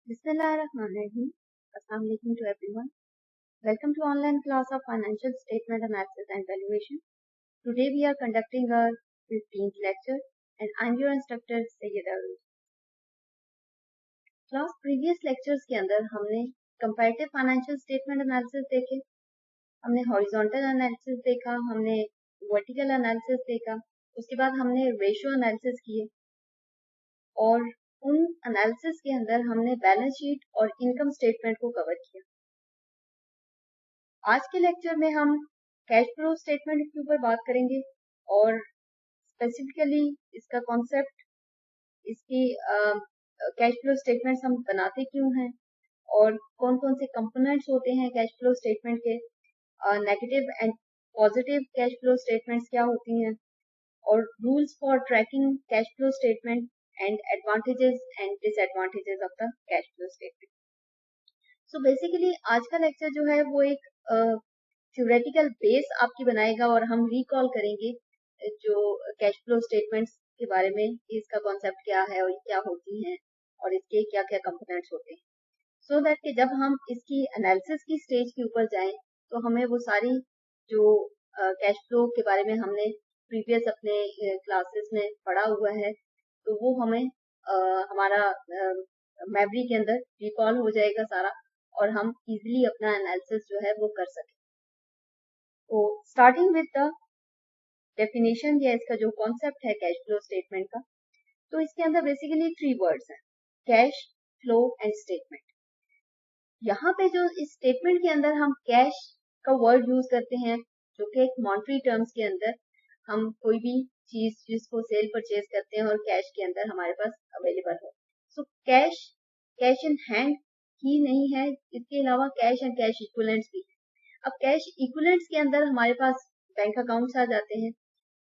Bismillahirrahmanirrahim. Assalamu alaikum to everyone. Welcome to online class of Financial Statement Analysis and Valuation. Today we are conducting our 15th lecture and I'm your instructor Sayyid Arun. Class previous lectures के अंदर हमने comparative financial statement analysis देखे, हमने horizontal analysis देखा, हमने vertical analysis देखा, उसके बाद हमने रेशियो एनालिसिस किए और उन एनालिसिस के अंदर हमने बैलेंस शीट और इनकम स्टेटमेंट को कवर किया। आज के लेक्चर में हम कैश फ्लो स्टेटमेंट के ऊपर बात करेंगे और स्पेसिफिकली इसका कॉन्सेप्ट, इसकी कैश फ्लो स्टेटमेंट्स हम बनाते क्यों हैं और कौन कौन से कंपोनेंट्स होते हैं कैश फ्लो स्टेटमेंट के, negative and positive cash flow statements क्या होती हैं और rules for tracking cash flow statement and advantages and disadvantages of the cash flow statement. So basically आज का लेक्चर जो है वो एक थ्योरेटिकल बेस आपकी बनाएगा और हम रिकॉल करेंगे जो कैश फ्लो स्टेटमेंट्स के बारे में, इसका कॉन्सेप्ट क्या है और क्या होती हैं और इसके क्या क्या कंपोनेंट्स होते हैं, सो दैट कि जब हम इसकी एनालिसिस की स्टेज के ऊपर जाएं तो हमें वो सारी जो कैश फ्लो के बारे में हमने प्रीवियस अपने क्लासेस में पढ़ा हुआ है तो वो हमें हमारा मेमोरी के अंदर रिकॉल हो जाएगा सारा और हम इजीली अपना एनालिसिस जो है वो कर सकें। तो स्टार्टिंग विद द डेफिनेशन या इसका जो कॉन्सेप्ट है कैश फ्लो स्टेटमेंट का, तो इसके अंदर बेसिकली 3 वर्ड्स हैं, कैश फ्लो एंड स्टेटमेंट। यहाँ पे जो इस स्टेटमेंट के अंदर हम कैश का वर्ड यूज करते हैं जो कि एक मॉनेटरी टर्म्स के अंदर हम कोई भी चीज जिसको सेल परचेज करते हैं और कैश के अंदर हमारे पास अवेलेबल हो। सो कैश इन हैंड ही नहीं है, इसके अलावा कैश एंड कैश इक्विवेलेंट्स भी है। अब कैश इक्विवेलेंट्स के अंदर हमारे पास बैंक अकाउंट्स आ जाते हैं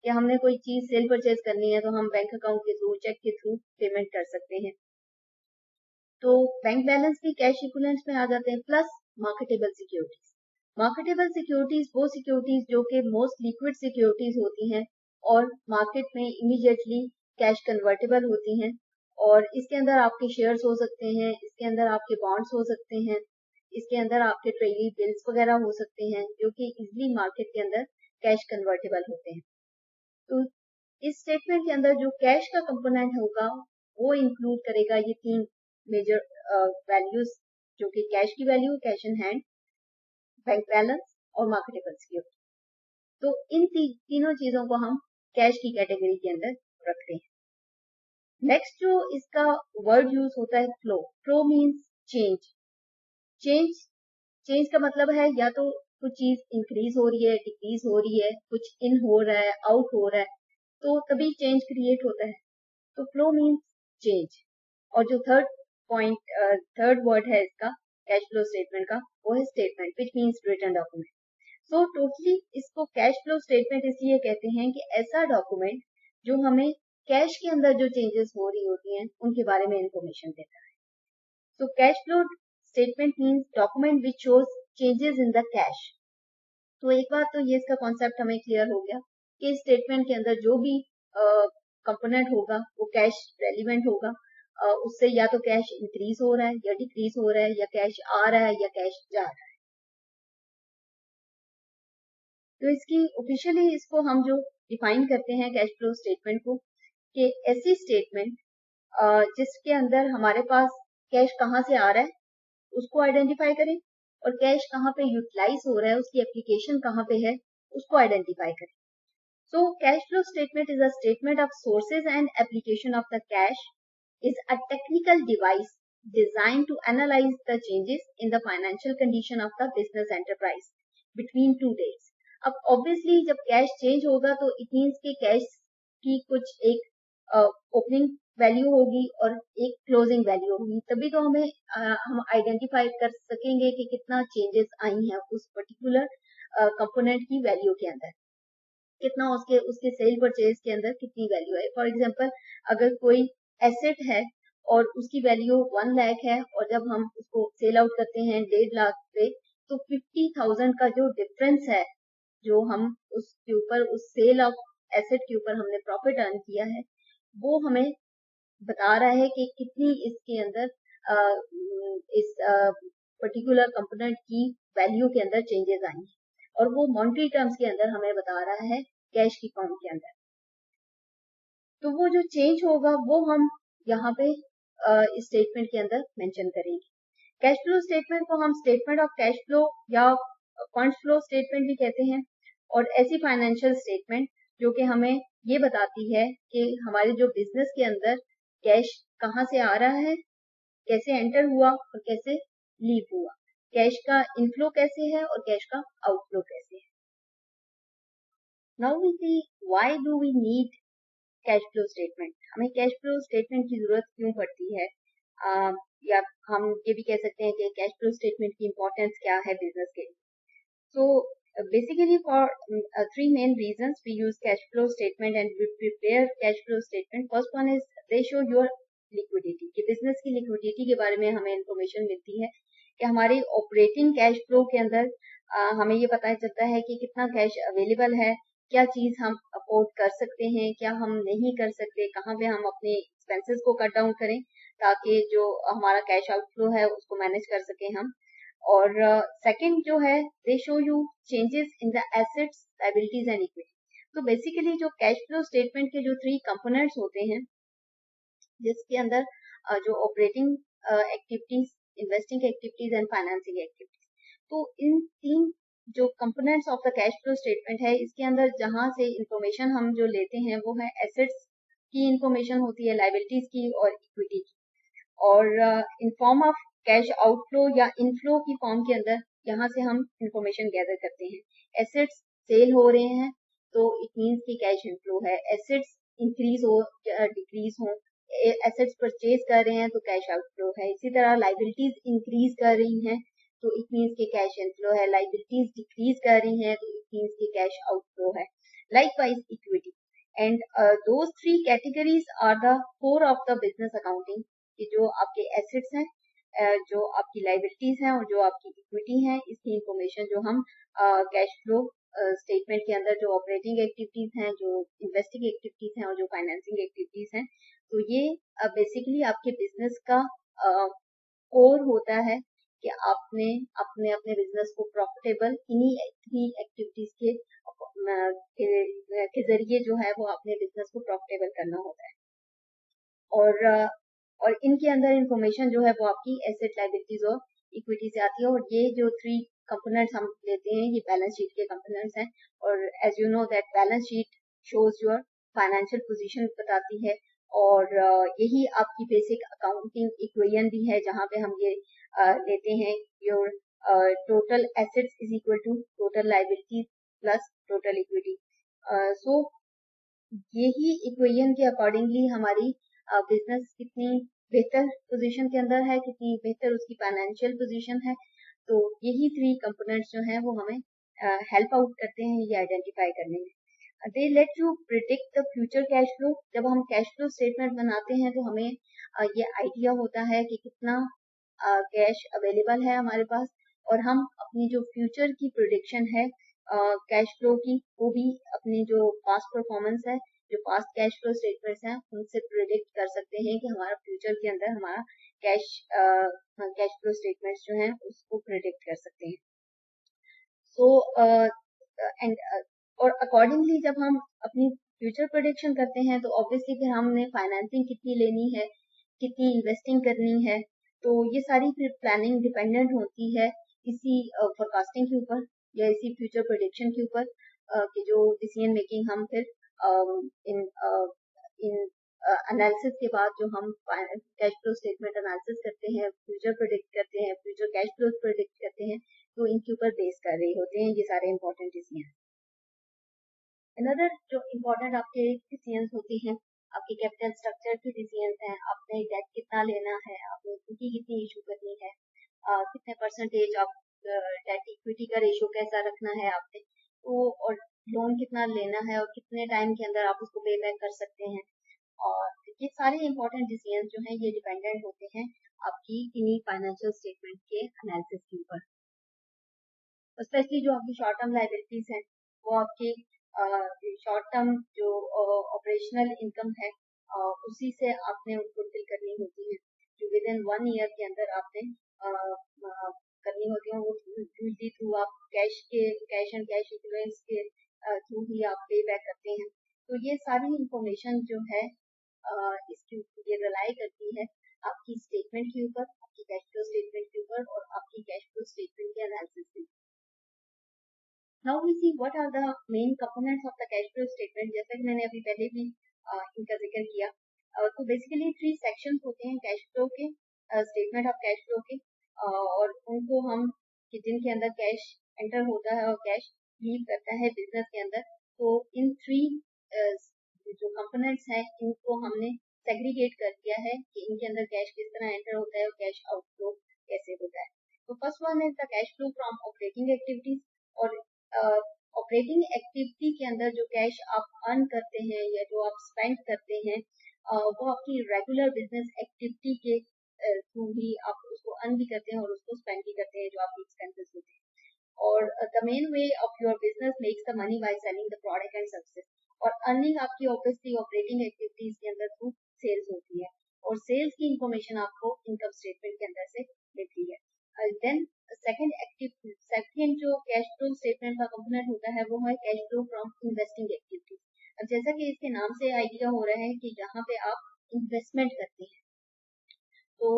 कि हमने कोई चीज सेल परचेज करनी है तो हम बैंक अकाउंट के थ्रू, चेक के थ्रू पेमेंट कर सकते हैं। तो बैंक बैलेंस भी कैश इक्विवेलेंट्स में आ जाते हैं, plus marketable securities. Marketable securities वो सिक्योरिटीज जो कि मोस्ट लिक्विड सिक्योरिटीज होती हैं और मार्केट में इमीडिएटली कैश कन्वर्टेबल होती हैं और इसके अंदर आपके शेयर्स हो सकते हैं, इसके अंदर आपके बॉन्ड्स हो सकते हैं, इसके अंदर आपके ट्रेजरी बिल्स वगैरह हो सकते हैं जो कि इजीली मार्केट के अंदर कैश कन्वर्टेबल होते हैं। तो इस स्टेटमेंट के अंदर जो कैश का कंपोनेंट होगा वो इंक्लूड करेगा ये 3 मेजर वैल्यूज जो कि कैश की value, cash in hand, bank balance और मार्केटेबल सिक्योरिटी। तो इन तीनों चीजों को हम कैश की कैटेगरी के अंदर रखते हैं। नेक्स्ट जो इसका वर्ड यूज होता है फ्लो। फ्लो मीन्स चेंज का मतलब है या तो कुछ चीज इंक्रीज हो रही है, डिक्रीज हो रही है, कुछ इन हो रहा है, आउट हो रहा है, तो तभी चेंज क्रिएट होता है। तो फ्लो मीन्स चेंज। और जो थर्ड वर्ड है इसका कैश फ्लो स्टेटमेंट का वो है statement, which means written document. So totally इसको कैश फ्लो स्टेटमेंट इसलिए कहते हैं कि ऐसा डॉक्यूमेंट जो हमें कैश के अंदर जो चेंजेस हो रही होती हैं उनके बारे में इंफॉर्मेशन देता है। So cash flow statement means document which shows changes in the cash. तो एक बार तो ये इसका कॉन्सेप्ट हमें क्लियर हो गया कि स्टेटमेंट के अंदर जो भी कंपोनेंट होगा वो कैश रेलिवेंट होगा, उससे या तो कैश इंक्रीज हो रहा है या डिक्रीज हो रहा है, या कैश आ रहा है या कैश जा रहा है। तो इसकी ऑफिशियली इसको हम जो डिफाइन करते हैं कैश फ्लो स्टेटमेंट को कि ऐसी स्टेटमेंट जिसके अंदर हमारे पास कैश कहाँ से आ रहा है उसको आइडेंटिफाई करें और कैश कहाँ पे यूटिलाइज हो रहा है, उसकी एप्लीकेशन कहाँ पे है उसको आइडेंटिफाई करें। So cash flow statement is a statement of sources and application of the cash, is a technical device designed to analyze the changes in the financial condition of the business enterprise between two dates. अब obviously जब cash change होगा तो it means कि cash की कुछ एक opening value होगी और एक क्लोजिंग वैल्यू होगी, तभी तो हम आइडेंटिफाई कर सकेंगे कि कितना चेंजेस आई हैं उस पर्टिकुलर कंपोनेंट की वैल्यू के अंदर, कितना उसके सेल परचेज के अंदर कितनी वैल्यू है। फॉर एग्जांपल अगर कोई एसेट है और उसकी वैल्यू 1 लाख है और जब हम उसको सेल आउट करते हैं 1.5 लाख पे, तो 50,000 का जो डिफरेंस है जो हम उसके ऊपर उस सेल ऑफ एसेट के ऊपर हमने प्रॉफिट अर्न किया है वो हमें बता रहा है कि कितनी इसके अंदर इस पर्टिकुलर कंपोनेंट की वैल्यू के अंदर चेंजेस आई हैं, और वो मॉनेटरी टर्म्स के अंदर हमें बता रहा है कैश की फॉर्म के अंदर। तो वो जो चेंज होगा वो हम यहाँ पे इस स्टेटमेंट के अंदर मेंशन करेंगे। कैश फ्लो स्टेटमेंट को हम स्टेटमेंट ऑफ कैश फ्लो या फंड फ्लो स्टेटमेंट भी कहते हैं, और ऐसी फाइनेंशियल स्टेटमेंट जो कि हमें ये बताती है कि हमारे जो बिजनेस के अंदर कैश कहाँ से आ रहा है, कैसे एंटर हुआ और कैसे लीव हुआ, कैश का इनफ्लो कैसे है और कैश का आउटफ्लो कैसे है। Now we see why do we need cash flow statement. हमें कैश फ्लो स्टेटमेंट की जरूरत क्यों पड़ती है, या हम ये भी कह सकते हैं कि कैश फ्लो स्टेटमेंट की इम्पोर्टेंस क्या है बिजनेस के लिए। So basically for three main reasons we use cash flow statement and we prepare cash flow statement. First one is they show your liquidity, कि business की liquidity के बारे में हमें information मिलती है कि हमारी operating cash flow के अंदर हमें ये पता चलता है कि कितना कैश अवेलेबल है, क्या चीज हम अफोर्ड कर सकते हैं, क्या हम नहीं कर सकते, कहाँ पे हम अपने एक्सपेंसेस को कट डाउन करें ताकि जो हमारा कैश आउटफ्लो है उसको मैनेज कर सकें हम। और सेकंड जो है दे show you changes in the assets, liabilities and equity. तो बेसिकली जो कैश फ्लो स्टेटमेंट के जो थ्री कंपोनेंट्स होते हैं, जिसके अंदर जो operating activities, investing activities and financing activities, तो इन तीन जो components of the cash flow statement है, इसके अंदर जहां से इंफॉर्मेशन हम जो लेते हैं वो है एसेट्स की इंफॉर्मेशन होती है, लायबिलिटीज की और इक्विटी की, और in form of cash outflow या इनफ्लो की फॉर्म के अंदर यहाँ से हम इंफॉर्मेशन गैदर करते हैं। एसेट्स सेल हो रहे हैं तो इट मीन्स की कैश इनफ्लो है, एसेट्स इंक्रीज हो या डिक्रीज हो, एसेट्स परचेज कर रहे हैं तो कैश आउटफ्लो है। इसी तरह लाइबिलिटीज इंक्रीज कर रही हैं तो इट मीन्स के कैश इनफ्लो है, लाइबिलिटीज डिक्रीज कर रही हैं तो इट मीन्स की कैश आउटफ्लो है। Likewise equity and those three categories are the core of the business accounting, कि जो आपके एसेट्स हैं, जो आपकी लाइबिलिटीज हैं और जो आपकी इक्विटी है, इसकी इंफॉर्मेशन जो हम कैश फ्लो स्टेटमेंट के अंदर जो ऑपरेटिंग एक्टिविटीज हैं, जो इन्वेस्टिंग एक्टिविटीज हैं और जो फाइनेंसिंग एक्टिविटीज हैं, तो ये बेसिकली आपके बिजनेस का कोर होता है कि आपने अपने अपने बिजनेस को प्रॉफिटेबल इन्हीं थ्री एक्टिविटीज के जरिए जो है वो अपने बिजनेस को प्रॉफिटेबल करना होता है। और इनके अंदर इंफॉर्मेशन जो है वो आपकी एसेट, लायबिलिटीज और इक्विटी से आती है, और ये जो थ्री कंपोनेंट्स हम लेते हैं ये बैलेंस शीट के कंपोनेंट्स हैं। और as you know that balance sheet shows your financial position बताती है, और यही आपकी बेसिक अकाउंटिंग इक्वेशन भी है जहाँ पे हम ये लेते हैं your total assets is equal to total liabilities plus total equity. So यही इक्वेशन के अकॉर्डिंगली हमारी बिजनेस कितनी बेहतर पोजीशन के अंदर है, कितनी बेहतर उसकी फाइनेंशियल पोजीशन है, तो यही थ्री कंपोनेंट्स जो हैं वो हमें हेल्प आउट करते हैं ये आइडेंटिफाई करने में। They let you predict the future cash flow. जब हम कैश फ्लो स्टेटमेंट बनाते हैं तो हमें ये आइडिया होता है कि कितना कैश अवेलेबल है हमारे पास, और हम अपनी जो फ्यूचर की प्रिडिक्शन है कैश फ्लो की, वो भी अपनी जो पास्ट परफॉर्मेंस है, जो पास्ट कैश फ्लो स्टेटमेंट्स हैं, उनसे प्रिडिक्ट कर सकते हैं कि हमारा फ्यूचर के अंदर हमारा कैश फ्लो स्टेटमेंट्स जो हैं उसको प्रिडिक्ट कर सकते हैं। सो एंड और अकॉर्डिंगली जब हम अपनी फ्यूचर प्रोडिक्शन करते हैं तो ऑब्वियसली फिर हमने फाइनेंसिंग कितनी लेनी है, कितनी इन्वेस्टिंग करनी है, तो ये सारी फिर प्लानिंग डिपेंडेंट होती है इसी फोरकास्टिंग के ऊपर या इसी फ्यूचर प्रोडिक्शन के ऊपर, कि जो डिसीजन मेकिंग हम फिर इन इन एनालिसिस के बाद जो हम कैश फ्लो स्टेटमेंट एनालिसिस करते हैं, फ्यूचर प्रोडिक्ट करते हैं, फ्यूचर कैश फ्लो प्रोडिक्ट करते हैं, तो इनके ऊपर बेस कर रहे होते हैं ये सारे इंपॉर्टेंट डिसीजन। अनदर जो इम्पोर्टेंट आपके डिसीजन होते हैं, आपके कैपिटल स्ट्रक्चर के डिसीजन हैं, आपने डेट कितना लेना है, आपने इक्विटी कितनी इशू करनी है, कितने परसेंटेज आप डेट इक्विटी का रेशियो कैसा रखना है आपने, तो और लोन कितना लेना है और कितने टाइम के अंदर आप उसको पे बैक कर सकते हैं, और ये सारे इंपॉर्टेंट डिसीजन जो हैं ये डिपेंडेंट होते हैं आपकी इन्हीं फाइनेंशियल स्टेटमेंट के एनालिसिस के ऊपर। स्पेशली जो आपकी शॉर्ट टर्म लाइबिलिटीज हैं वो आपके शॉर्ट टर्म जो ऑपरेशनल इनकम है उसी से आपने फुलफिल करनी होती है। जो विद इन 1 ईयर के अंदर आपने करनी होती है, वो यूजली थ्रू आप कैश एंड कैश इक्विवेलेंट्स के थ्रू ही आप पे बैक करते हैं। तो ये सारी इंफॉर्मेशन जो है इसके ये रिलाई करती है आपकी स्टेटमेंट के ऊपर, आपकी कैश फ्लो स्टेटमेंट के ऊपर और आपकी कैश फ्लो स्टेटमेंट के एनालिसिस के। Now we see what are the main components of the cash flow statement. जैसा कि मैंने अभी पहले भी इनका जिक्र किया, तो बेसिकली 3 सेक्शंस होते हैं कैश फ्लो के, स्टेटमेंट ऑफ कैश फ्लो के, और उनको हम कि जिनके अंदर कैश एंटर होता है और कैश लीव करता है बिजनेस के अंदर। तो इन 3 जो कंपोनेंट्स हैं इनको हमने सेग्रीगेट कर दिया है कि इनके अंदर कैश किस तरह एंटर होता है और कैश आउटफ्लो कैसे होता है। तो first one is the cash flow from operating activities. और ऑपरेटिंग एक्टिविटी के अंदर जो कैश आप अर्न करते हैं या जो आप स्पेंड करते हैं, वो आपकी रेगुलर बिजनेस एक्टिविटी के थ्रू ही आप उसको अर्न भी करते हैं और उसको स्पेंड भी करते हैं, जो आपकी एक्सपेंसेस होते हैं। और the main way of your business makes the money by selling the product and services. और अर्निंग आपकी ऑब्वियसली ऑपरेटिंग एक्टिविटीज के अंदर थ्रू सेल्स होती है, और सेल्स की इंफॉर्मेशन आपको इनकम स्टेटमेंट के अंदर से मिलती है। देन सेकंड जो कैश फ्लो स्टेटमेंट का कंपोनेंट होता है वो है cash flow from investing activities. अब जैसा कि इसके नाम से आइडिया हो रहा है कि यहाँ पे आप इन्वेस्टमेंट करते हैं, तो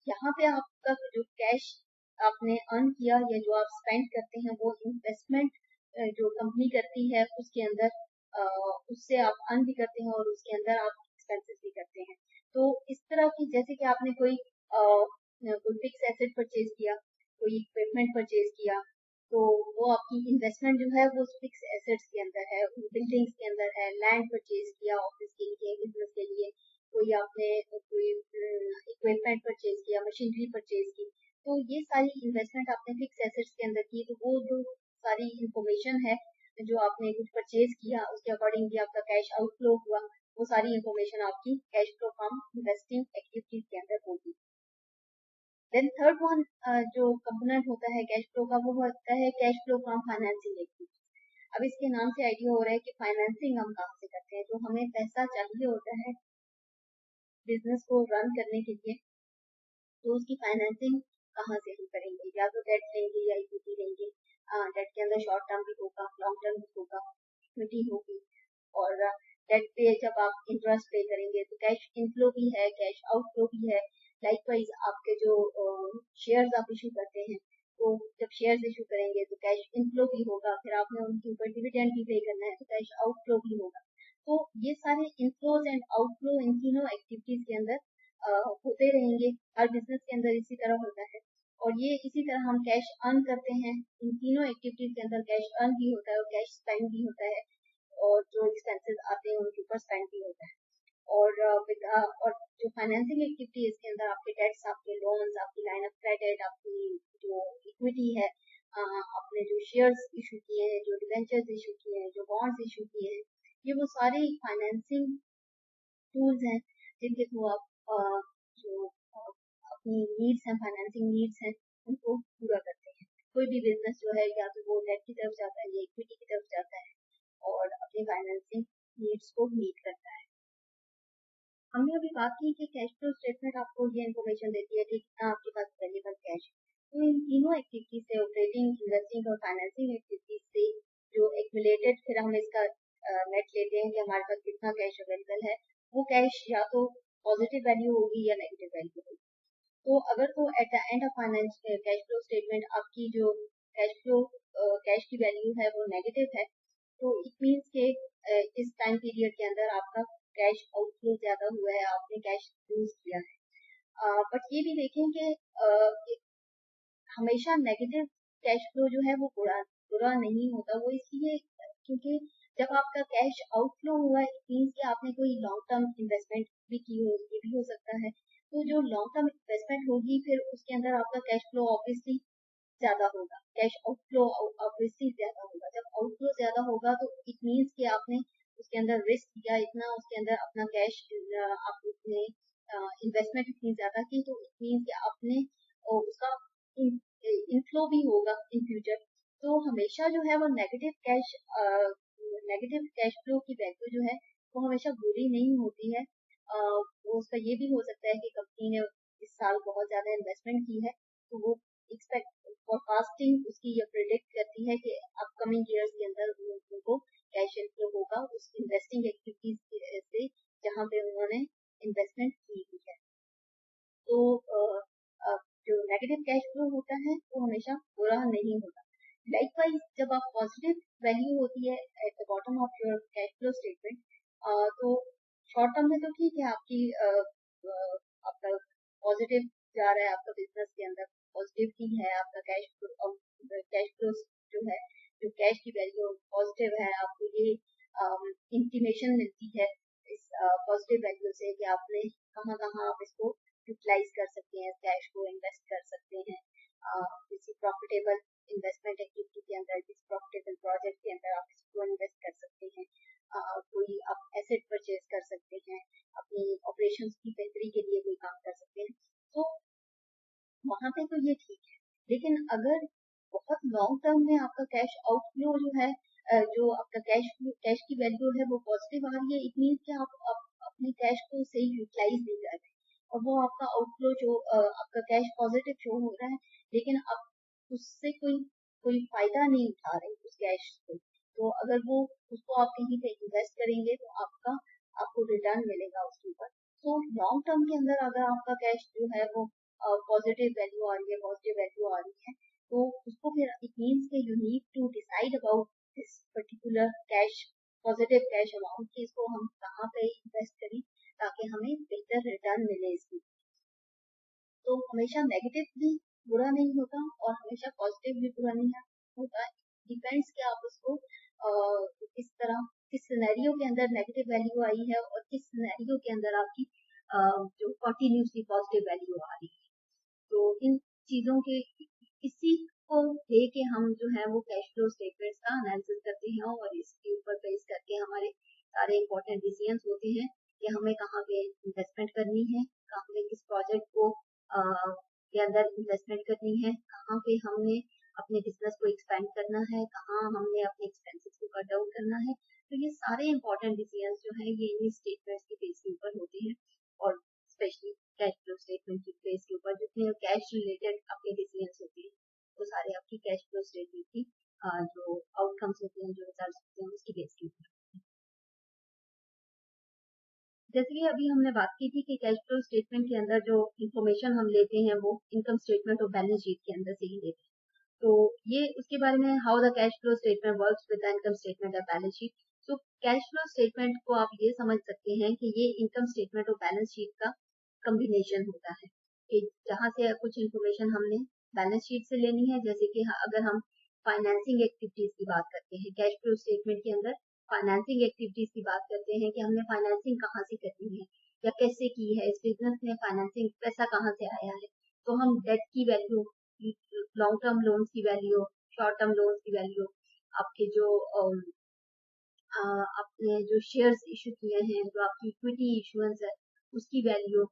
यहाँ पे आपका जो कैश आपने अर्न किया या जो आप स्पेंड करते हैं वो इन्वेस्टमेंट जो कंपनी करती है उसके अंदर उससे आप अर्न भी करते हैं और उसके अंदर आप एक्सपेंसेस भी करते हैं। तो इस तरह की जैसे कि आपने कोई फिक्स एसेट परचेज किया, कोई इक्विपमेंट परचेज किया, तो वो आपकी इन्वेस्टमेंट जो है वो फिक्स एसेट्स के अंदर है, बिल्डिंग्स के अंदर है, लैंड परचेज किया ऑफिस के लिए, बिजनेस के लिए, कोई आपने कोई इक्विपमेंट परचेज किया, मशीनरी परचेज की, तो ये सारी इन्वेस्टमेंट आपने फिक्स एसेट्स के अंदर की। तो वो जो सारी इंफॉर्मेशन है जो आपने कुछ परचेज किया उसके अकॉर्डिंगली आपका कैश आउटफ्लो हुआ, वो सारी इंफॉर्मेशन आपकी cash flow from investing activities के अंदर होगी। देन थर्ड वन जो कंपोनेंट होता है कैश फ्लो का वो होता है cash flow from financing activities. अब इसके नाम से आइडिया हो रहा है कि फाइनेंसिंग हम कहाँ से करते हैं, जो हमें पैसा चाहिए होता है बिजनेस को रन करने के लिए, तो उसकी फाइनेंसिंग कहाँ से हम करेंगे, या तो डेट लेंगे या इक्विटी लेंगे। डेट के अंदर शॉर्ट टर्म भी होगा, लॉन्ग टर्म भी होगा, इक्विटी होगी, और डेट पे जब आप इंटरेस्ट पे करेंगे तो कैश इनफ्लो भी है, कैश आउटफ्लो भी है। लाइकवाइज आपके जो शेयर्स आप इशू करते हैं, तो जब शेयर्स इशू करेंगे तो कैश इनफ्लो भी होगा, फिर आपने उनके ऊपर डिविडेंड भी पे करना है तो कैश आउटफ्लो भी होगा। तो ये सारे इनफ्लोज एंड आउटफ्लो इन तीनों एक्टिविटीज के अंदर होते रहेंगे, हर बिजनेस के अंदर इसी तरह होता है। और ये इसी तरह हम कैश अर्न करते हैं, इन तीनों एक्टिविटीज के अंदर कैश अर्न भी होता है और कैश स्पेंड भी होता है, और जो एक्सपेंसेस आते हैं उनके ऊपर स्पेंड भी होता है। और जो फाइनेंसिंग एक्टिविटी है इसके अंदर आपके डेट्स, आपके लोन्स, आपकी लाइन ऑफ क्रेडिट, आपकी जो इक्विटी है, आपने जो शेयर्स इशू किए हैं, जो डिवेंचर्स इशू किए हैं, जो बॉन्ड्स इशू किए हैं, ये वो सारे फाइनेंसिंग टूल्स हैं जिनके थ्रू आप जो अपनी नीड्स हैं, फाइनेंसिंग नीड्स हैं, उनको पूरा करते हैं। कोई भी बिजनेस जो है या तो वो डेट की तरफ जाता है या इक्विटी की तरफ जाता है और अपनी फाइनेंसिंग नीड्स को मीट करता है। हमने अभी बात की कि कैश फ्लो स्टेटमेंट आपको ये इन्फॉर्मेशन देती है कि कितना आपके पास अवेलेबल कैश है। तो इन तीनों एक्टिविटीज से, ऑपरेटिंग, इन्वेस्टिंग और फाइनेंसिंग एक्टिविटीज से जो एक्युमुलेटेड फिर हम इसका नेट लेते हैं कि हमारे पास कितना कैश अवेलेबल है, वो कैश या तो पॉजिटिव वैल्यू होगी या नेगेटिव वैल्यू होगी। तो अगर तो at the end of finance cash flow statement आपकी जो कैश की वैल्यू है वो नेगेटिव है, तो इट मीन्स के इस टाइम पीरियड के अंदर आपका कैश आउटफ्लो ज्यादा हुआ है, आपने कैश यूज किया है। बट ये भी देखें कि हमेशा नेगेटिव कैश फ्लो जो है वो बुरा नहीं होता। वो इसलिए क्योंकि जब आपका कैश आउटफ्लो हुआ है, इट मीन्स कि आपने कोई लॉन्ग टर्म इन्वेस्टमेंट भी की हो, ये भी हो सकता है। तो जो लॉन्ग टर्म इन्वेस्टमेंट होगी फिर उसके अंदर आपका कैश फ्लो ऑब्वियसली ज्यादा होगा, कैश आउटफ्लो ऑब्वियसली ज्यादा होगा। जब आउटफ्लो ज्यादा होगा तो इट मीन्स कि आपने उसके अंदर रिस्क लिया इतना, उसके अंदर अपना कैश आपने इन्वेस्टमेंट इतनी ज्यादा की, तो इट मीन्स कि आपने उसका इनफ्लो भी होगा इन फ्यूचर। तो हमेशा जो है वो नेगेटिव कैश फ्लो की वैल्यू जो है वो हमेशा बुरी नहीं होती है। वो उसका ये भी हो सकता है कि कंपनी ने इस साल बहुत ज्यादा इन्वेस्टमेंट की है, तो वो एक्सपेक्ट फोरकास्टिंग उसकी ये प्रिडिक्ट करती है कि अपकमिंग ईयर्स के अंदर उनको कैश इनफ्लो होगा उस इन्वेस्टिंग एक्टिविटीज से जहाँ पे उन्होंने इन्वेस्टमेंट की हुई है। तो जो नेगेटिव कैश फ्लो होता है वो हमेशा बुरा नहीं होता। लाइकवाइज जब आप पॉजिटिव वैल्यू होती है at the bottom of your cash flow statement, तो शॉर्ट टर्म में तो ठीक है, आपकी आपका पॉजिटिव जा रहा है, आपका बिजनेस के अंदर पॉजिटिव ही है, आपका कैश फ्लो जो है, जो कैश की वैल्यू पॉजिटिव है, आपको ये इंटीमेशन मिलती है इस पॉजिटिव वैल्यू से कि आपने कहाँ कहाँ आप इसको यूटिलाइज कर सकते हैं, कैश को इन्वेस्ट कर सकते हैं किसी प्रॉफिटेबल इन्वेस्टमेंट एक्टिविटी के अंदर, किसी प्रॉफिटेबल प्रोजेक्ट के अंदर आप इसको इन्वेस्ट कर सकते हैं, कोई आप एसेट परचेज कर सकते हैं, अपनी ऑपरेशंस की बेहतरी के लिए कोई काम कर सकते हैं, तो वहां पे तो ये ठीक है। लेकिन अगर बहुत लॉन्ग टर्म में आपका कैश आउटफ्लो जो है, जो आपका कैश की वैल्यू है वो पॉजिटिव आ रही है, इट मीन कि आप अपने कैश को सही यूटिलाइज नहीं कर रहे, और वो आपका आउटफ्लो जो आपका कैश पॉजिटिव शो हो रहा है, लेकिन आप उससे कोई कोई फायदा नहीं उठा रहे उस कैश से, तो अगर वो उसको आप कहीं पे इन्वेस्ट करेंगे तो आपको रिटर्न मिलेगा उसके ऊपर। तो लॉन्ग टर्म के अंदर अगर आपका कैश जो है वो पॉजिटिव वैल्यू आ रही है, पॉजिटिव वैल्यू आ रही है, तो उसको फिर इट मीन्स के you need to decide about this particular cash, positive cash amount की इसको हम कहाँ पे इन्वेस्ट करें ताकि हमें बेहतर रिटर्न मिले इसकी। तो हमेशा नेगेटिव भी बुरा नहीं होता और हमेशा पॉजिटिव भी बुरा नहीं होता, डिपेंड्स कि आप उसको किस तरह, किस सिनेरियो के अंदर नेगेटिव वैल्यू आई है और किस सिनेरियो के अंदर आपकी जो कंटिन्यूसली पॉजिटिव वैल्यू आ रही है। तो इन चीजों के इसी को लेके हम जो है वो कैश फ्लो स्टेटमेंट्स का एनालिसिस करते हैं और इसके ऊपर बेस करके हमारे सारे इंपॉर्टेंट डिसीजंस होते हैं कि हमें कहाँ पे इन्वेस्टमेंट करनी है, कहाँ पे किस प्रोजेक्ट को के अंदर इन्वेस्टमेंट करनी है, कहाँ पे हमने अपने बिजनेस को एक्सपेंड करना है, कहाँ हमने अपने एक्सपेंसेस को कट डाउन करना है। तो ये सारे इंपॉर्टेंट डिसीजंस जो है ये इन स्टेटमेंट्स के बेस के ऊपर होते हैं, और स्पेशली कैश फ्लो स्टेटमेंट के बेस के ऊपर जितने कैश रिलेटेड आपके डिसीजंस होते हैं वो सारे आपकी कैश फ्लो स्टेटमेंट की जो आउटकम्स होते हैं, जो रिजल्ट्स होते हैं उसकी बेस के ऊपर। जैसे कि अभी हमने बात की थी कि कैश फ्लो स्टेटमेंट के अंदर जो इंफॉर्मेशन हम लेते हैं वो इनकम स्टेटमेंट और बैलेंस शीट के अंदर से ही लेते हैं, तो ये उसके बारे में how the cash flow statement works with the income statement और बैलेंस शीट। तो कैश फ्लो स्टेटमेंट को आप ये समझ सकते हैं कि ये इनकम स्टेटमेंट और बैलेंस शीट का कम्बिनेशन होता है कि जहाँ से कुछ इंफॉर्मेशन हमने बैलेंस शीट से लेनी है, जैसे कि अगर हम फाइनेंसिंग एक्टिविटीज की बात करते हैं कैश फ्लो स्टेटमेंट के अंदर, फाइनेंसिंग एक्टिविटीज की बात करते हैं कि हमने फाइनेंसिंग कहाँ से करनी है या कैसे की है, इस बिजनेस में फाइनेंसिंग पैसा कहाँ से आया है, तो हम डेट की वैल्यू, लॉन्ग टर्म लोन्स की वैल्यू, शॉर्ट टर्म लोन्स की वैल्यू, आपके जो आपने जो शेयर्स इशू किए हैं, जो आपकी इक्विटी इशुएंस है उसकी वैल्यू,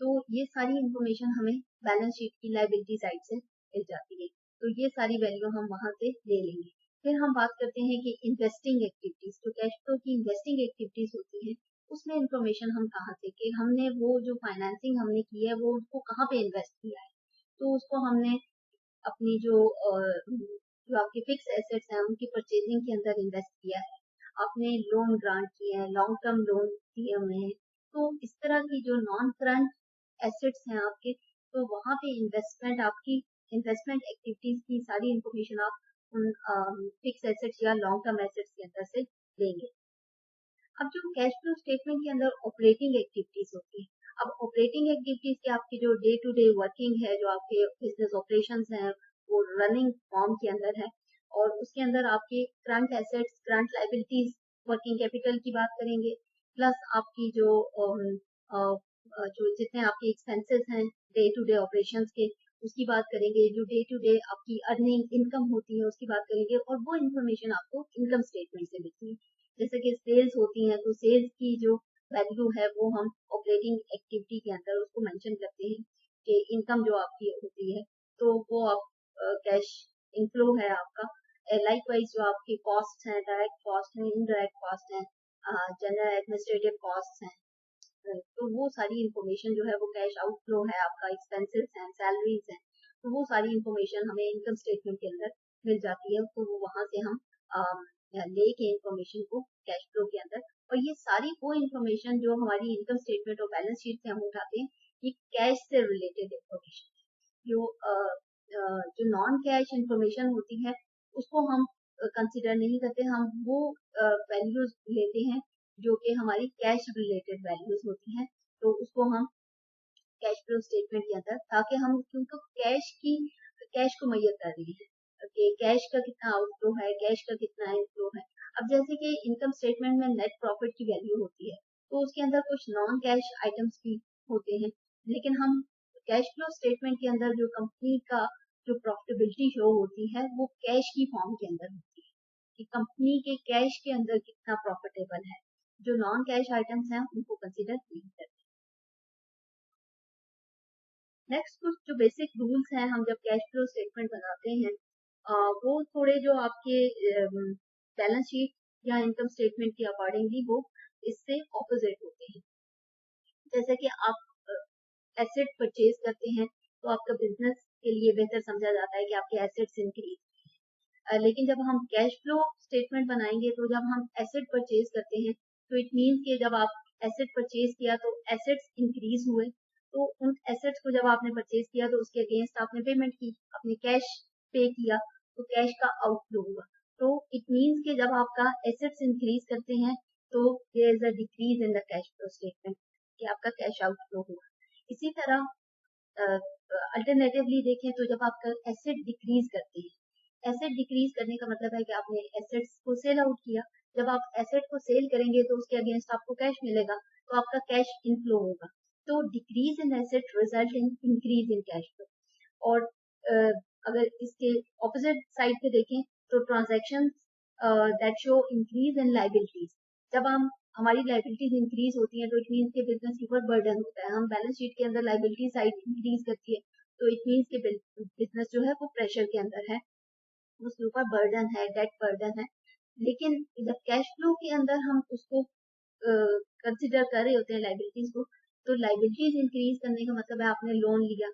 तो ये सारी इंफॉर्मेशन हमें बैलेंस शीट की लायबिलिटी साइड से मिल जाती है, तो ये सारी वैल्यू हम वहां से ले लेंगे। फिर हम बात करते हैं कि इन्वेस्टिंग एक्टिविटीज, जो कैश फ्लो की इन्वेस्टिंग एक्टिविटीज होती है उसमें इंफॉर्मेशन हम कहाँ से, कि हमने वो जो फाइनेंसिंग हमने की है वो उसको कहाँ पे इन्वेस्ट किया है, तो उसको हमने अपनी जो आपके फिक्स एसेट्स हैं उनकी परचेजिंग के अंदर इन्वेस्ट किया है, आपने लोन ग्रांट किए हैं, लॉन्ग टर्म लोन दिए हुए हैं, तो इस तरह की जो नॉन करंट एसेट्स हैं आपके, तो वहाँ पे इन्वेस्टमेंट, आपकी इन्वेस्टमेंट एक्टिविटीज की सारी इंफॉर्मेशन आप उन फिक्स एसेट्स या लॉन्ग टर्म एसेट्स के अंदर से लेंगे। अब जो कैश फ्लो स्टेटमेंट के अंदर ऑपरेटिंग एक्टिविटीज होती है, अब ऑपरेटिंग एक्टिविटीज के आपकी जो डे टू डे वर्किंग है, जो आपके बिजनेस ऑपरेशंस हैं वो रनिंग फॉर्म के अंदर है, और उसके अंदर आपके current assets, current liabilities, working capital की बात करेंगे, प्लस आपकी जो जितने आपके एक्सपेंसेस हैं डे टू डे ऑपरेशंस के उसकी बात करेंगे, जो डे टू डे आपकी अर्निंग इनकम होती है उसकी बात करेंगे, और वो इन्फॉर्मेशन आपको इनकम स्टेटमेंट से मिलती है। जैसे कि सेल्स होती हैं तो सेल्स की जो वैल्यू है वो हम ऑपरेटिंग एक्टिविटी के अंदर उसको मेंशन करते हैं कि इनकम जो आपकी होती है तो वो आप कैश इनफ्लो है आपका। लाइकवाइज जो आपकी कॉस्ट हैं, डायरेक्ट कॉस्ट हैं, इनडायरेक्ट कॉस्ट हैं, जनरल एडमिनिस्ट्रेटिव कॉस्ट हैं, तो वो सारी इंफॉर्मेशन जो है वो कैश आउटफ्लो है, आपका एक्सपेंसेस हैं, सैलरीज हैं, तो वो सारी इंफॉर्मेशन हमें इनकम स्टेटमेंट के अंदर मिल जाती है। तो वो वहां से हम लेके इंफॉर्मेशन को कैश फ्लो के अंदर, और ये सारी वो इंफॉर्मेशन जो हमारी इनकम स्टेटमेंट और बैलेंस शीट से हम उठाते हैं, ये कैश से रिलेटेड इंफॉर्मेशन। जो नॉन कैश इंफॉर्मेशन होती है उसको हम कंसिडर नहीं करते, हम वो वैल्यूज लेते हैं जो कि हमारी कैश रिलेटेड वैल्यूज होती हैं, तो उसको हम कैश फ्लो स्टेटमेंट के अंदर, ताकि हम क्योंकि कैश को मैयर कर रही है कि कैश का कितना आउटफ्लो है, कैश का कितना इनफ्लो है। अब जैसे कि इनकम स्टेटमेंट में नेट प्रॉफिट की वैल्यू होती है, तो उसके अंदर कुछ नॉन कैश आइटम्स भी होते हैं, लेकिन हम कैश फ्लो स्टेटमेंट के अंदर जो कंपनी का जो प्रॉफिटेबिलिटी शो होती है वो कैश की फॉर्म के अंदर होती है, कि कंपनी के कैश के अंदर कितना प्रॉफिटेबल है। जो नॉन कैश आइटम्स हैं उनको कंसिडर नहीं करते। नेक्स्ट कुछ जो बेसिक रूल्स हैं हम जब कैश फ्लो स्टेटमेंट बनाते हैं, वो थोड़े जो आपके बैलेंस शीट या इनकम स्टेटमेंट के अकॉर्डिंगली वो इससे ऑपोजिट होते हैं। जैसे कि आप एसेट परचेज करते हैं तो आपका बिजनेस के लिए बेहतर समझा जाता है कि आपके एसेट्स इंक्रीज, लेकिन जब हम कैश फ्लो स्टेटमेंट बनाएंगे तो जब हम एसेट परचेज करते हैं तो इट मीन्स कि जब आप एसेट परचेज किया तो एसेट्स इंक्रीज हुए, तो उन एसेट्स को जब आपने परचेज किया तो उसके अगेंस्ट आपने पेमेंट की, अपने कैश पे किया, तो कैश का आउटफ्लो हुआ। तो इट मीन्स कि जब आपका एसेट्स इंक्रीज करते हैं तो there is a decrease in the cash flow statement, कि आपका कैश आउटफ्लो हुआ। इसी तरह अल्टरनेटिवली देखें तो जब आपका एसेट डिक्रीज करते हैं, एसेट डिक्रीज करने का मतलब है कि आपने एसेट्स को सेल आउट किया, जब आप एसेट को सेल करेंगे तो उसके अगेंस्ट आपको कैश मिलेगा, तो आपका कैश इनफ्लो होगा। तो decrease in asset result in increase in cash flow. और अगर इसके ऑपोजिट साइड पे देखें तो transaction that show increase in liabilities, जब हम हमारी लाइबिलिटीज इंक्रीज होती हैं तो इट मीन्स के बिजनेस के ऊपर बर्डन होता है, हम बैलेंस शीट के अंदर लाइबिलिटी साइड इंक्रीज करती है तो इट मीन्स के बिजनेस जो है वो प्रेशर के अंदर है, उसके ऊपर बर्डन है, डेट बर्डन है। लेकिन जब कैश फ्लो के अंदर हम उसको कंसिडर कर रहे होते हैं लाइबिलिटीज को, तो लाइबिलिटीज इंक्रीज करने का मतलब है आपने लोन लिया,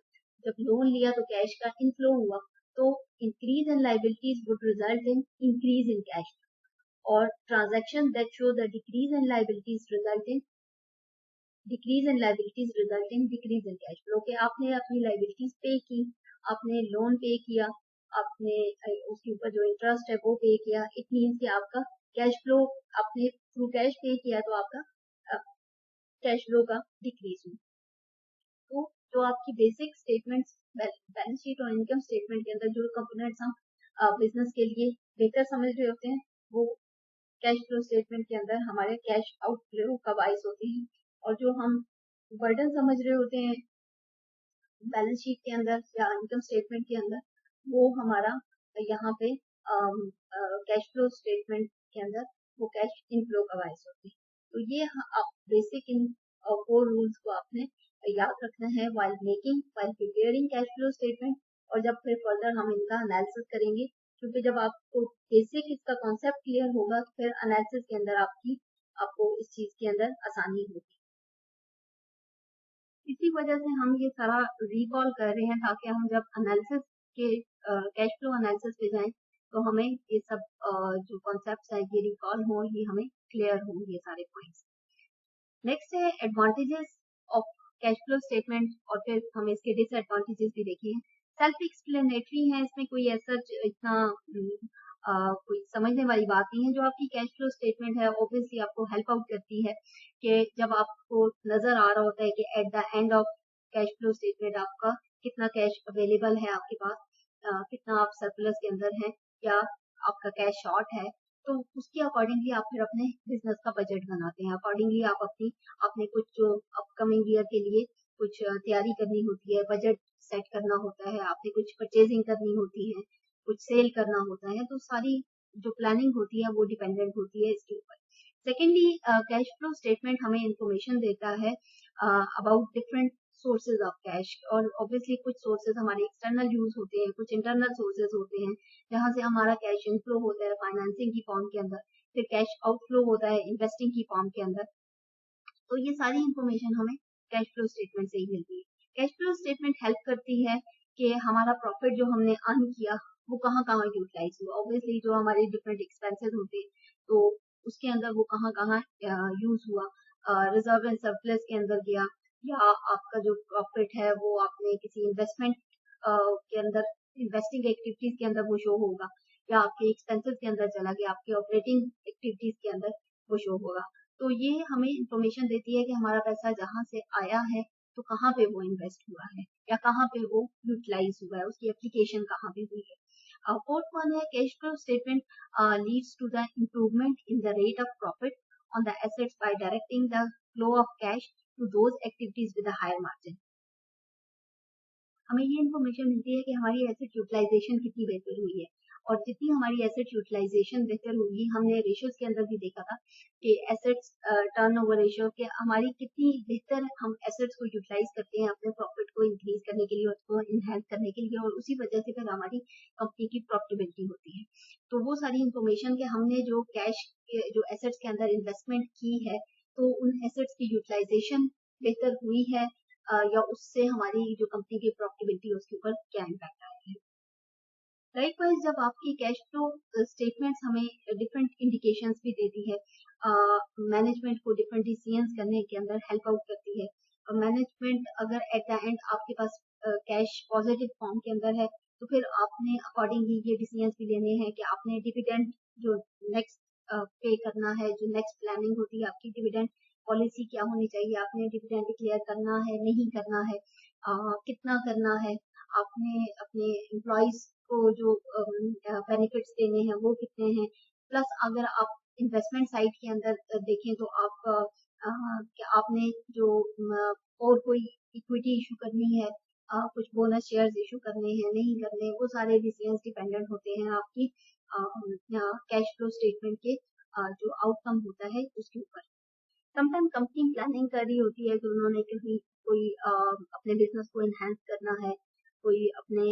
जब लोन लिया तो कैश का इनफ्लो हुआ, तो increase in liabilities would result in increase in cash, और transaction that show the decrease in liabilities result in decrease in liabilities result in decrease in cash flow, के आपने अपनी लाइबिलिटीज पे की, आपने लोन पे किया, आपने उसके ऊपर जो इंटरेस्ट है वो पे किया, इट मीन्स कि आपका कैश फ्लो, आपने थ्रू कैश पे किया तो आपका कैश फ्लो का डिक्रीज हुआ। तो जो आपकी बेसिक स्टेटमेंट्स बैलेंस शीट और इनकम स्टेटमेंट के अंदर जो कंपोनेंट्स हम बिजनेस के लिए बेहतर समझ रहे होते हैं, वो कैश फ्लो स्टेटमेंट के अंदर हमारे कैश आउटफ्लो का वाइस होते हैं, और जो हम बर्डन समझ रहे होते हैं बैलेंस शीट के अंदर या इनकम स्टेटमेंट के अंदर, वो हमारा यहाँ पे कैश फ्लो स्टेटमेंट के अंदर वो कैश इनफ्लो का वाइस होती है। तो ये आप बेसिक इन 4 रूल्स को आपने याद रखना है while preparing cash flow statement, और जब फिर फर्दर हम इनका एनालिसिस करेंगे, क्योंकि जब आपको बेसिक इसका कॉन्सेप्ट क्लियर होगा तो फिर एनालिसिस के अंदर आपको इस चीज के अंदर आसानी होगी। इसी वजह से हम ये सारा रिकॉल कर रहे हैं ताकि हम जब एनालिसिस के कैश फ्लो एनालिसिस पे जाएं तो हमें ये सब जो कॉन्सेप्ट्स है ये रिकॉल हो, ये हमें क्लियर हो ये सारे पॉइंट्स। नेक्स्ट है advantages of cash flow statement, और फिर हम इसके डिसएडवांटेजेस भी देखेंगे। सेल्फ एक्सप्लेनेटरी है, इसमें कोई ऐसा इतना कोई समझने वाली बात नहीं है। जो आपकी कैश फ्लो स्टेटमेंट है ऑब्वियसली आपको हेल्प आउट करती है कि जब आपको नजर आ रहा होता है कि at the end of cash flow statement आपका कितना कैश अवेलेबल है आपके पास, कितना आप सरप्लस के अंदर हैं या आपका कैश शॉर्ट है, तो उसके अकॉर्डिंगली आप फिर अपने बिजनेस का बजट बनाते हैं। अकॉर्डिंगली आप अपने कुछ जो अपकमिंग ईयर के लिए कुछ तैयारी करनी होती है, बजट सेट करना होता है, आपने कुछ परचेजिंग करनी होती है, कुछ सेल करना होता है, तो सारी जो प्लानिंग होती है वो डिपेंडेंट होती है इसके ऊपर। सेकेंडली कैश फ्लो स्टेटमेंट हमें इंफॉर्मेशन देता है about different sources of cash, और ऑब्वियसली कुछ सोर्सेज हमारे एक्सटर्नल यूज होते हैं, कुछ इंटरनल सोर्सेज होते हैं जहां से हमारा कैश इनफ्लो होता है फाइनेंसिंग की फॉर्म के अंदर, फिर कैश आउटफ्लो होता है इन्वेस्टिंग की फॉर्म के अंदर। तो ये सारी इंफॉर्मेशन हमें कैश फ्लो स्टेटमेंट से ही मिलती है। कैश फ्लो स्टेटमेंट हेल्प करती है कि हमारा प्रॉफिट जो हमने अर्न किया वो कहाँ कहाँ यूटिलाइज हुआ। ऑब्वियसली जो हमारे डिफरेंट एक्सपेंसेस होते हैं तो उसके अंदर वो कहाँ कहाँ यूज हुआ, रिजर्व एंड सरप्लस के अंदर गया, या आपका जो प्रॉफिट है वो आपने किसी इन्वेस्टमेंट के अंदर, इन्वेस्टिंग एक्टिविटीज के अंदर वो शो होगा, या आपके एक्सपेंसेस के अंदर चला गया, आपके ऑपरेटिंग एक्टिविटीज के अंदर वो शो होगा। तो ये हमें इंफॉर्मेशन देती है कि हमारा पैसा जहां से आया है तो कहाँ पे वो इन्वेस्ट हुआ है या कहाँ पे वो यूटिलाइज हुआ है, उसकी एप्लीकेशन कहाँ पे हुई है। फोर्थ वन है cash flow statement leads to the improvement in the rate of profit on the assets by directing the flow of cash to those activities with a higher margin. हमें ये information मिलती है कि हमारी asset utilisation कितनी बेहतर हुई है, और जितनी हमारी एसेट यूटिलाइजेशन बेहतर होगी, हमने रेशियोज के अंदर भी देखा था कि एसेट्स टर्नओवर रेशियो के हमारी कितनी बेहतर हम एसेट्स को यूटिलाइज करते हैं अपने प्रॉफिट को इंक्रीज करने के लिए, उसको इनहेंस करने के लिए, और उसी वजह से फिर हमारी कंपनी की प्रॉफिटेबिलिटी होती है। तो वो सारी इंफॉर्मेशन के हमने जो कैश जो एसेट्स के अंदर इन्वेस्टमेंट की है तो उन एसेट्स की यूटिलाइजेशन बेहतर हुई है या उससे हमारी जो कंपनी की प्रॉफिटेबिलिटी है उसके ऊपर क्या इम्पैक्ट आया है। लाइकवाइज जब आपकी कैश फ्लो स्टेटमेंट्स हमें डिफरेंट इंडिकेशंस भी देती है, मैनेजमेंट को डिफरेंट डिसीजंस करने के अंदर हेल्प आउट करती है। मैनेजमेंट अगर एट द एंड आपके पास कैश पॉजिटिव फॉर्म के अंदर है तो फिर आपने अकॉर्डिंगली ये डिसीजंस भी लेने हैं कि आपने डिविडेंड जो नेक्स्ट पे करना है, जो नेक्स्ट प्लानिंग होती है आपकी डिविडेंड पॉलिसी क्या होनी चाहिए, आपने डिविडेंड डिक्लेयर करना है नहीं करना है, कितना करना है, आपने अपने एम्प्लॉयज को जो बेनिफिट्स देने हैं वो कितने हैं। प्लस अगर आप इन्वेस्टमेंट साइड के अंदर देखें तो आप आपने जो और कोई इक्विटी इशू करनी है, कुछ बोनस शेयर्स इशू करने हैं नहीं करने, वो सारे डिसीजंस डिपेंडेंट होते हैं आपकी कैश फ्लो स्टेटमेंट के जो आउटकम होता है उसके ऊपर। समटाइम कंपनी प्लानिंग कर रही होती है कि उन्होंने कहीं कोई अपने बिजनेस को इनहेंस करना है, कोई अपने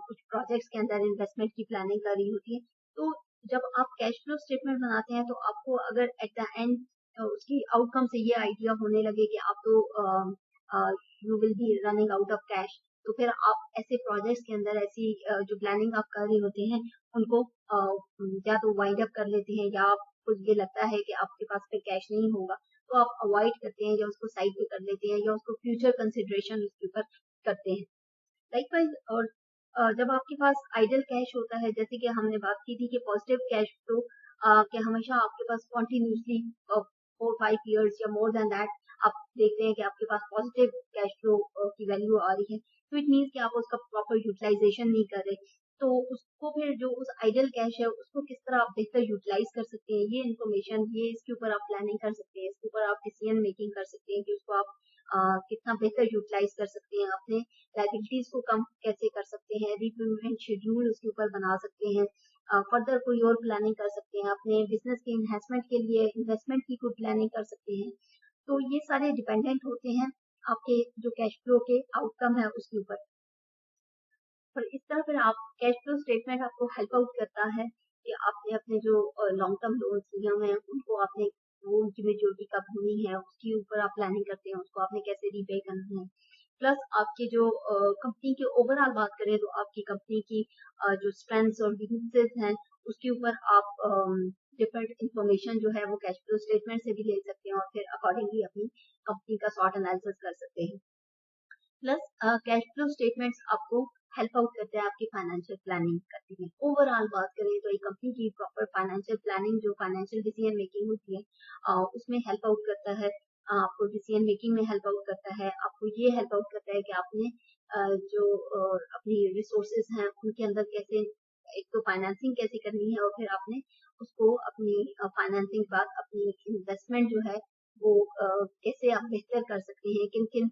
कुछ प्रोजेक्ट्स के अंदर इन्वेस्टमेंट की प्लानिंग कर रही होती है। तो जब आप कैश फ्लो स्टेटमेंट बनाते हैं तो आपको अगर एट द एंड उसकी आउटकम से ये आइडिया होने लगे कि आप तो you will be running out of cash, तो फिर आप ऐसे प्रोजेक्ट्स के अंदर ऐसी जो प्लानिंग आप कर रहे होते हैं उनको या तो वाइंड अप कर लेते हैं, या आपको ये लगता है कि आपके पास फिर कैश नहीं होगा तो आप अवॉइड करते हैं या उसको साइड पे कर लेते हैं या उसको फ्यूचर कंसिडरेशन उसके ऊपर करते हैं। लाइकवाइज और जब आपके पास आइडल कैश होता है, जैसे कि हमने बात की थी कि पॉजिटिव कैश फ्लो कि हमेशा आपके पास कॉन्टिन्यूसली 4-5 years या मोर देन दैट आप देखते हैं कि आपके पास पॉजिटिव कैश फ्लो की वैल्यू आ रही है, तो इट मीन्स कि आप उसका प्रॉपर यूटिलाइजेशन नहीं कर रहे। तो उसको फिर जो उस आइडल कैश है उसको किस तरह आप बेहतर यूटिलाइज कर सकते हैं, ये इन्फॉर्मेशन, ये इसके ऊपर आप प्लानिंग कर सकते हैं, इसके ऊपर आप डिसीजन मेकिंग कर सकते हैं कि उसको आप कितना बेहतर यूटिलाइज कर सकते हैं, अपने लाइबिलिटीज को कम कैसे कर सकते हैं, रीपेमेंट शेड्यूल उसके ऊपर बना सकते हैं, फर्दर कोई और प्लानिंग कर सकते हैं, अपने बिजनेस के इन्हेंसमेंट के लिए इन्वेस्टमेंट की कोई प्लानिंग कर सकते हैं। तो ये सारे डिपेंडेंट होते हैं आपके जो कैश फ्लो के आउटकम है उसके ऊपर। और इस तरह फिर आप कैश फ्लो स्टेटमेंट आपको हेल्प आउट करता है कि आपने अपने जो लॉन्ग टर्म लोन लिए हुए हैं उनको आपने वो उनकी मेच्योरिटी कब होनी है उसके ऊपर आप प्लानिंग करते हैं, उसको आपने कैसे रीपे करना है। प्लस आपके जो कंपनी की ओवरऑल बात करें तो आपकी कंपनी की जो स्ट्रेंथ्स और वीकनेसेस हैं उसके ऊपर आप डिफरेंट इंफॉर्मेशन जो है वो कैश फ्लो स्टेटमेंट से भी ले सकते हैं और फिर अकॉर्डिंगली अपनी कंपनी का शॉर्ट एनालिसिस कर सकते हैं। प्लस कैश फ्लो स्टेटमेंट्स आपको हेल्प आउट करते हैं आपकी फाइनेंशियल प्लानिंग करने में। ओवरऑल बात करें तो एक कंपनी की प्रॉपर फाइनेंशियल प्लानिंग जो फाइनेंशियल डिसीजन मेकिंग होती है उसमें हेल्प आउट करता है, आपको डिसीजन मेकिंग में हेल्प आउट करता है, आपको ये हेल्प आउट करता है कि आपने जो अपनी रिसोर्सेज हैं उनके अंदर कैसे एक तो फाइनेंसिंग कैसे करनी है और फिर आपने उसको अपनी फाइनेंसिंग के बाद अपनी इन्वेस्टमेंट जो है वो कैसे आप बेहतर कर सकते हैं, किन किन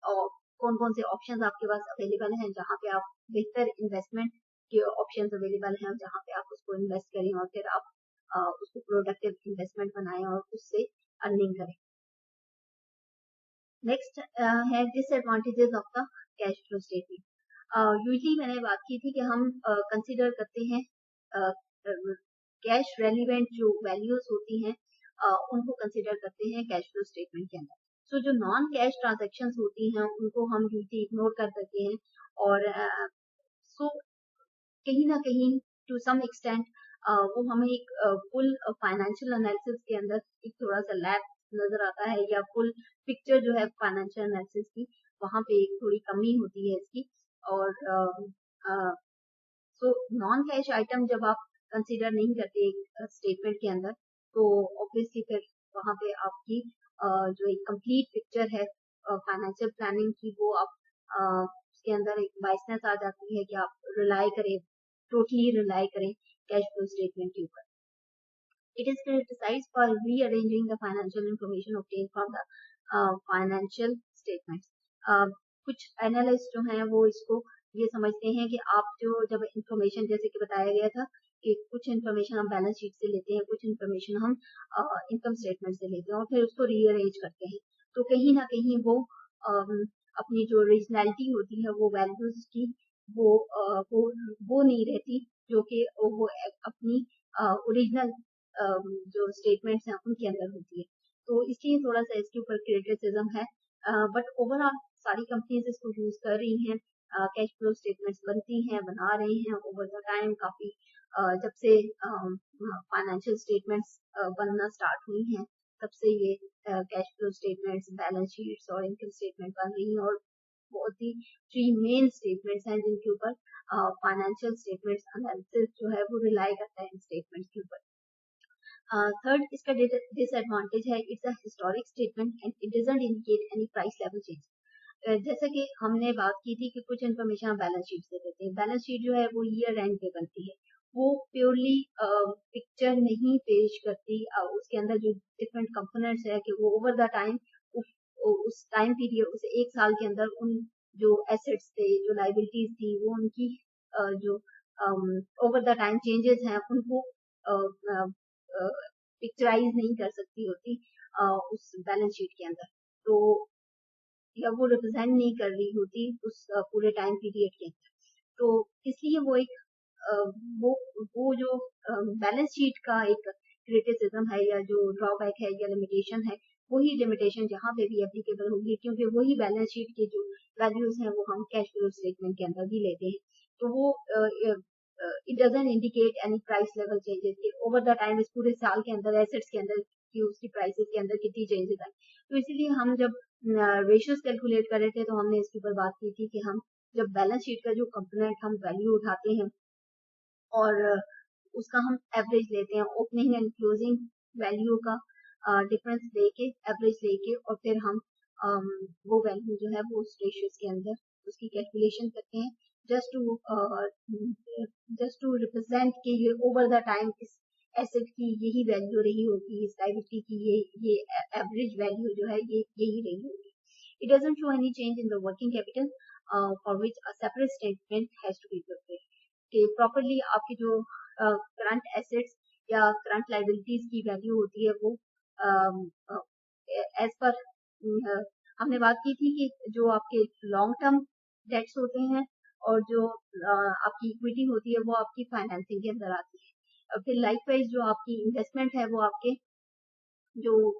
और कौन कौन से ऑप्शंस आपके पास अवेलेबल हैं जहाँ पे आप बेहतर इन्वेस्टमेंट के ऑप्शंस अवेलेबल हैं जहाँ पे आप उसको इन्वेस्ट करें और फिर आप उसको प्रोडक्टिव इन्वेस्टमेंट बनाएं और उससे अर्निंग करें। नेक्स्ट है disadvantages of the cash flow statement. Usually मैंने बात की थी कि हम कंसिडर करते हैं कैश रेलिवेंट जो वैल्यूज होती हैं उनको कंसिडर करते हैं कैश फ्लो स्टेटमेंट के अंदर। सो जो नॉन कैश ट्रांजेक्शन्स होती हैं उनको हम यूजली इग्नोर कर देते हैं, और सो कहीं ना कहीं टू सम एक्सटेंट वो हमें एक फुल फाइनेंशियल एनालिसिस के अंदर एक थोड़ा सा लैप नजर आता है, या फुल पिक्चर जो है फाइनेंशियल एनालिसिस की वहाँ पे एक थोड़ी कमी होती है इसकी। और सो नॉन कैश आइटम जब आप कंसीडर नहीं करते एक स्टेटमेंट के अंदर, तो ऑब्वियसली फिर वहाँ पे आपकी जो एक कंप्लीट पिक्चर है फाइनेंशियल प्लानिंग की, वो आप उसके अंदर एक बाइसनेस आ जाती है कि आप रिलाई करें, टोटली रिलाई करें कैश फ्लो स्टेटमेंट के ऊपर। It is criticized for rearranging the financial information obtained from the financial statements. कुछ एनालिस्ट जो हैं वो इसको ये समझते हैं कि आप जो जब इंफॉर्मेशन, जैसे कि बताया गया था कि कुछ इंफॉर्मेशन हम बैलेंस शीट से लेते हैं, कुछ इंफॉर्मेशन हम इनकम स्टेटमेंट से लेते हैं और फिर उसको रीअरेंज करते हैं, तो कहीं ना कहीं वो अपनी जो ओरिजिनलिटी होती है वो वैल्यूज की वो नहीं रहती, जो कि वो अपनी ओरिजिनल जो स्टेटमेंट्स हैं उनके अंदर होती है। तो इसलिए थोड़ा सा इसके ऊपर क्रिटिसिज्म है, बट ओवरऑल सारी कंपनीज इसको यूज कर रही हैं, कैश फ्लो स्टेटमेंट्स बनती हैं, बना रही हैं ओवर द टाइम। काफी जब से फाइनेंशियल स्टेटमेंट्स बनना स्टार्ट हुई हैं तब से ये cash flow statements, balance sheets और इनकम स्टेटमेंट बन रही हैं, और बहुत ही 3 मेन स्टेटमेंट्स हैं जिनके ऊपर फाइनेंशियल स्टेटमेंट्स एनालिसिस जो है वो रिलाई करता है इन स्टेटमेंट्स के ऊपर। थर्ड इसका डिसएडवांटेज है, it's a historic statement and it doesn't indicate any price level change. जैसा कि हमने बात की थी कि कुछ इन्फॉर्मेशन हम बैलेंस शीट से देते हैं, बैलेंस शीट जो है वो ईयर एंड पे बनती है, वो प्योरली पिक्चर नहीं पेश करती, उसके अंदर जो डिफरेंट कंपोनेंट्स है कि वो ओवर द टाइम उस टाइम पीरियड, उस एक साल के अंदर उन जो एसेट्स थे, जो लाइबिलिटीज थी, वो उनकी जो ओवर द टाइम चेंजेस हैं उनको पिक्चराइज नहीं कर सकती होती उस बैलेंस शीट के अंदर, तो या वो रिप्रेजेंट नहीं कर रही होती उस पूरे टाइम पीरियड के अंदर। तो इसलिए वो एक वो जो बैलेंस शीट का एक क्रिटिसिज्म है, या जो ड्रॉबैक है या लिमिटेशन है, वही लिमिटेशन जहाँ पे भी एप्लीकेबल होगी, क्योंकि वही बैलेंस शीट के जो वैल्यूज हैं वो हम कैश फ्लो स्टेटमेंट के अंदर भी लेते हैं, तो वो it doesn't indicate any price level changes कि ओवर द टाइम इस पूरे साल के अंदर एसेट्स के अंदर की उसकी प्राइसेस के अंदर कितनी चेंजेस आई। तो इसीलिए हम जब रेशियोज कैलकुलेट कर रहे थे तो हमने इसके ऊपर बात की थी कि हम जब बैलेंस शीट का जो कंपोनेंट हम वैल्यू उठाते हैं और उसका हम एवरेज लेते हैं, ओपनिंग एंड क्लोजिंग वैल्यू का डिफरेंस लेके, एवरेज लेके, और फिर हम वो वैल्यू जो है वो उस रेशियोज के अंदर उसकी कैलकुलेशन करते हैं, जस्ट टू रिप्रेजेंट कि ये ओवर द टाइम इस एसेट की यही वैल्यू रही होगी, इस लायबिलिटी की ये एवरेज वैल्यू जो है ये यही रही होगी। It doesn't show any change in the working capital for which a separate statement has to be prepared, कि प्रॉपरली आपकी जो करंट एसेट्स या करंट लाइबिलिटीज की वैल्यू होती है वो एज पर हमने बात की थी कि जो आपके लॉन्ग टर्म डेट्स होते हैं और जो आपकी इक्विटी होती है वो आपकी फाइनेंसिंग के अंदर आती है। फिर लाइक वाइज जो आपकी इन्वेस्टमेंट है वो आपके जो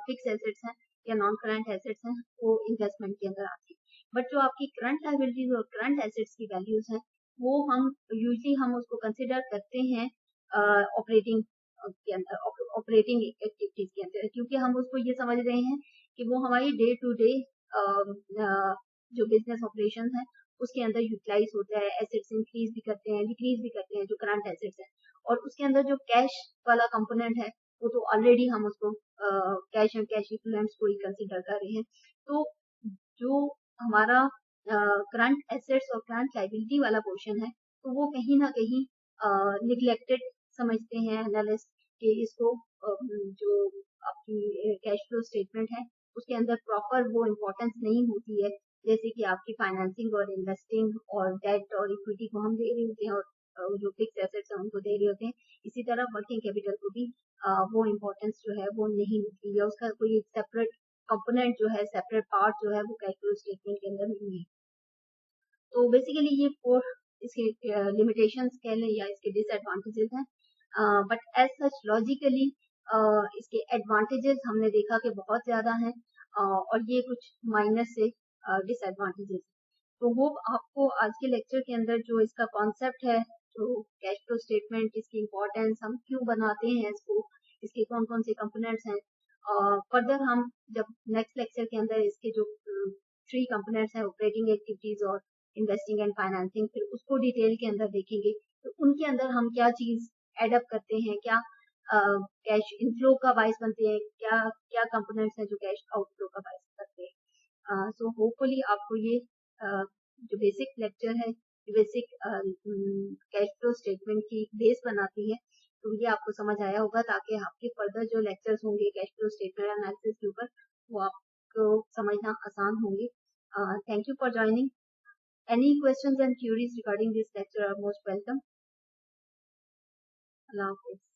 फिक्स एसेट्स हैं या नॉन करंट एसेट्स हैं वो इन्वेस्टमेंट के अंदर आती है। बट जो आपकी करंट लाइबिलिटीज और करंट एसेट्स की वैल्यूज हैं वो हम यूजली हम उसको कंसिडर करते हैं ऑपरेटिंग के अंदर, ऑपरेटिंग एक्टिविटीज के अंदर, क्योंकि हम उसको ये समझ रहे हैं कि वो हमारी डे टू डे जो बिजनेस ऑपरेशन है उसके अंदर यूटिलाइज होता है, एसेट्स इंक्रीज भी करते हैं, डिक्रीज भी करते हैं जो करंट एसेट्स हैं, और उसके अंदर जो कैश वाला कंपोनेंट है वो तो ऑलरेडी हम उसको कैश एंड कैश इक्विवेलेंट्स को ही कंसिडर कर रहे हैं। तो जो हमारा करंट एसेट्स और करंट लाइबिलिटी वाला पोर्शन है तो वो कहीं ना कहीं निग्लेक्टेड समझते हैं एनालिस्ट, कि इसको जो आपकी कैश फ्लो स्टेटमेंट है उसके अंदर प्रॉपर वो इम्पोर्टेंस नहीं होती है, जैसे कि आपकी फाइनेंसिंग और इन्वेस्टिंग और डेट और इक्विटी को हम दे रहे होते हैं और जो फिक्स एसेट्स हैं उनको दे रहे होते हैं, इसी तरह वर्किंग कैपिटल को भी वो इम्पोर्टेंस जो है वो नहीं मिलती, या उसका कोई सेपरेट कंपोनेंट जो है, सेपरेट पार्ट जो है वो कैश फ्लो स्टेटमेंट के अंदर नहीं है। तो बेसिकली ये 4 इसके लिमिटेशंस कह लें या इसके डिसएडवांटेजेस हैं, बट एज सच लॉजिकली इसके एडवांटेजेस हमने देखा कि बहुत ज़्यादा हैं, और ये कुछ माइनस से डिसएडवांटेजेस। तो होप आपको आज के लेक्चर के अंदर जो इसका कॉन्सेप्ट है, जो कैश फ्लो स्टेटमेंट, इसकी इम्पोर्टेंस, हम क्यों बनाते हैं इसको, इसके कौन कौन से कंपोनेंट्स हैं, फर्दर हम जब नेक्स्ट लेक्चर के अंदर इसके जो 3 कंपोनेंट्स हैं, ऑपरेटिंग एक्टिविटीज और इन्वेस्टिंग एंड फाइनेंसिंग, फिर उसको डिटेल के अंदर देखेंगे। तो उनके अंदर हम क्या चीज एडअप करते हैं, क्या कैश इनफ्लो का बाइस बनते हैं, क्या क्या कंपोनेंट्स हैं जो कैश आउटफ्लो का बाइस करते हैं। सो होपफुली आपको ये जो बेसिक लेक्चर है, बेसिक कैश फ्लो स्टेटमेंट की बेस बनाती है, तो ये आपको समझ आया होगा, ताकि आपके फर्दर जो लेक्चर्स होंगे कैश फ्लो स्टेटमेंट एनालिसिस के ऊपर, वो आपको समझना आसान होंगे। Thank you for joining. Any questions and queries regarding this lecture are most welcome. Allah Hafiz.